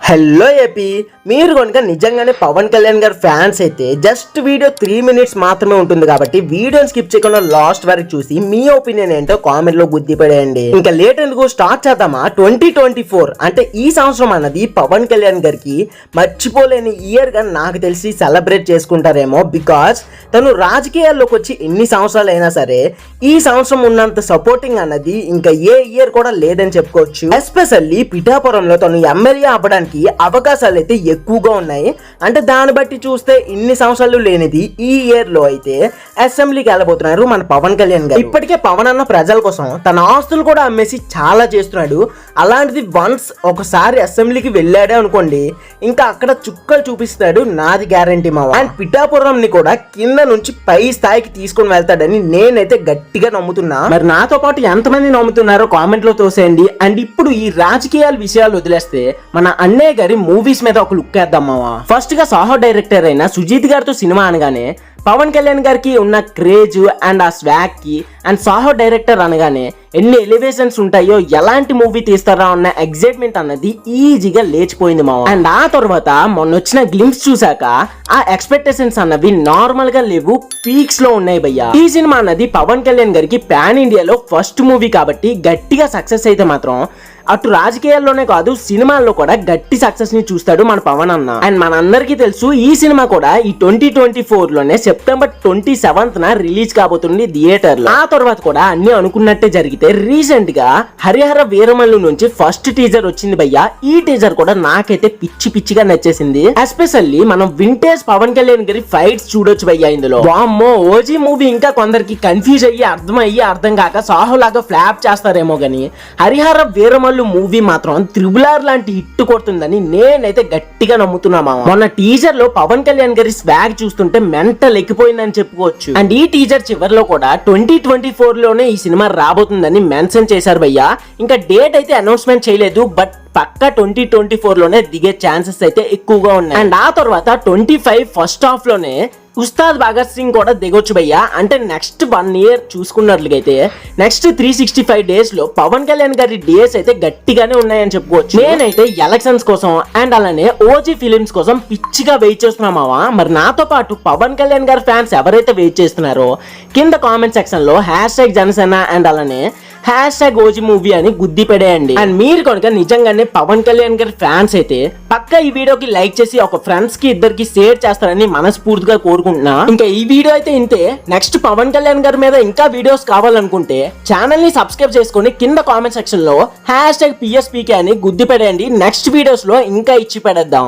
Hello AP, మీరు కనుక నిజంగానే పవన్ కళ్యాణ్ గారి ఫ్యాన్స్ అయితే జస్ట్ వీడియో 3 minutes మాత్రమే ఉంటుంది కాబట్టి వీడియోని స్కిప్ చేయకుండా లాస్ట్ వరకు చూసి మీ ఒపీనియన్ ఏంటో కామెంట్ లో గుర్తిపడేయండి. ఇంకా లేట్ ఎందుకు స్టార్ట్ చేద్దామా. 2024 అంటే ఈ సంవత్సరం అన్నది పవన్ కళ్యాణ్ గారికి మర్చిపోలేని ఇయర్ గా నాకు తెలిసి సెలబ్రేట్ చేసుకుంటారేమో. బికాస్ తను రాజకీయాల్లోకి వచ్చి ఎన్ని సంవత్సరాలు అయినా సరే ఈ సంవత్సరం ఉన్నంత సపోర్టింగ్ అన్నది ఇంకా ఏ ఇయర్ కూడా లేదని చెప్పుకోవచ్చు. ఎస్పెషల్లీ పిఠాపురంలో తను ఎమ్మెల్యే అవ్వడానికి అవకాశాలు అయితే ఎక్కువగా ఉన్నాయి. అంటే దాన్ని బట్టి చూస్తే ఇన్ని సంవత్సరాలు లేనిది ఈ ఇయర్ లో అయితే అసెంబ్లీకి వెళ్ళబోతున్నారు మన పవన్ కళ్యాణ్ గారు. ఇప్పటికే పవన్ అన్న ప్రజల కోసం తన ఆస్తులు కూడా అమ్మేసి చాలా చేస్తున్నాడు. అలాంటిది వన్స్ ఒకసారి అసెంబ్లీకి వెళ్ళాడే అనుకోండి, ఇంకా అక్కడ చుక్కలు చూపిస్తాడు, నాది గ్యారంటీ మావా. అండ్ పిఠాపురం ని కూడా కింద నుంచి పై స్థాయికి తీసుకొని వెళ్తాడని నేనైతే గట్టిగా నమ్ముతున్నా. మరి నాతో పాటు ఎంతమంది నమ్ముతున్నారో కామెంట్ లో తోసేయండి. అండ్ ఇప్పుడు ఈ రాజకీయాల విషయాలు వదిలేస్తే మన అన్నయ్య గారి మూవీస్ మీద ఒక లుక్ వేద్దాం మావా. ఫస్ట్ గా సాహో డైరెక్టర్ అయిన సుజీత్ గారితో సినిమా అనగానే పవన్ కళ్యాణ్ గారికి ఉన్న క్రేజ్ అండ్ ఆ స్వాగ్ కి అండ్ సాహో డైరెక్టర్ అనగానే ఎన్ని ఎలివేషన్స్ ఉంటాయో, ఎలాంటి మూవీ తీస్తారా అన్న ఎగ్జైట్మెంట్ అన్నది ఈజీగా లేచిపోయింది మావా. అండ్ ఆ తర్వాత మొన్న వచ్చిన గ్లింప్స్ చూసాక ఆ ఎక్స్పెక్టేషన్స్ అన్నవి నార్మల్ గా లేవు, పీక్స్ లో ఉన్నాయి భయ్యా. ఈ సినిమా అన్నది పవన్ కళ్యాణ్ గారికి పాన్ ఇండియాలో ఫస్ట్ మూవీ కాబట్టి గట్టిగా సక్సెస్ అయితే మాత్రం అటు రాజకీయాల్లోనే కాదు సినిమాల్లో కూడా గట్టి సక్సెస్ ని చూస్తాడు మన పవన్ అన్న. అండ్ మనందరికీ తెలుసు ఈ సినిమా కూడా ఈ 2024 లోనే సెప్టెంబర్ 27th రిలీజ్ కాబోతుంది థియేటర్ లో. ఆ తర్వాత కూడా అన్ని అనుకున్నట్టే జరిగితే రీసెంట్ గా హరిహర వీరమల్లు నుంచి ఫస్ట్ టీజర్ వచ్చింది భయ్యా. ఈ టీజర్ కూడా నాకైతే పిచ్చి పిచ్చిగా నచ్చేసింది. ఎస్పెషల్లీ మనం వింటేజ్ పవన్ కళ్యాణ్ గారి ఫైట్స్ చూడొచ్చు భయ్యా ఇందులో. వామ్మో, ఓజీ మూవీ ఇంకా కొందరికి కన్ఫ్యూజ్ అయ్యి అర్థం కాక సాహో లాగా ఫ్లాప్ చేస్తారేమో గానీ హరిహర వీరమల్లు మూవీ మాత్రం త్రిబుల్-ఆర్ లాంటి హిట్ కొడుతుందని నేనైతే గట్టిగా నమ్ముతున్నా మామ. మొన్న టీజర్ లో పవన్ కళ్యాణ్ గారి స్వాగ్ చూస్తుంటే మెంటల్ ఎక్కిపోయిందని చెప్పుకోవచ్చు. అండ్ ఈ టీజర్ చివరిలో కూడా 2024 లోనే ఈ సినిమా రాబోతుందని మెన్షన్ చేశారు భయ్యా. ఇంకా డేట్ అయితే అనౌన్స్మెంట్ చేయలేదు, బట్ పక్కా 2024 లోనే దిగే ఛాన్సెస్ అయితే ఎక్కువగా ఉన్నాయి. అండ్ ఆ తర్వాత 25 ఫస్ట్ హాఫ్ లోనే ఉస్తాద్ భగత్ సింగ్ కూడా దిగొచ్చు భయ్యా. అంటే నెక్స్ట్ 1 year చూసుకున్నట్లయితే నెక్స్ట్ 365 days లో పవన్ కళ్యాణ్ గారి డేస్ అయితే గట్టిగానే ఉన్నాయని చెప్పుకోవచ్చు. నేనైతే ఎలక్షన్స్ కోసం అండ్ అలానే ఓజీ ఫిలిమ్స్ కోసం పిచ్చిగా వెయిట్ చేస్తున్నామావా. మరి నాతో పాటు పవన్ కళ్యాణ్ గారి ఫ్యాన్స్ ఎవరైతే వెయిట్ చేస్తున్నారో కింద కామెంట్ సెక్షన్ లో #జనసేన అండ్ అలానే #ఓజీ మూవీ అని గుద్ది పెడేయండి. అండ్ మీరు కనుక నిజంగానే పవన్ కళ్యాణ్ గారి ఫ్యాన్స్ అయితే పక్కా ఈ వీడియోకి లైక్ చేసి ఒక ఫ్రెండ్స్ కి ఇద్దరికి షేర్ చేస్తారని మనస్ఫూర్తిగా కోరుకుంటున్నా. ఇంకా ఈ వీడియో అయితే ఇంతే. నెక్స్ట్ పవన్ కళ్యాణ్ గారి మీద ఇంకా వీడియోస్ కావాలనుకుంటే ఛానల్ ని సబ్స్క్రైబ్ చేసుకొని కింద కామెంట్ సెక్షన్ లో #PSPK అని గుద్ది పెడేయండి. నెక్స్ట్ వీడియోస్ లో ఇంకా ఇచ్చి పెడేద్దాం.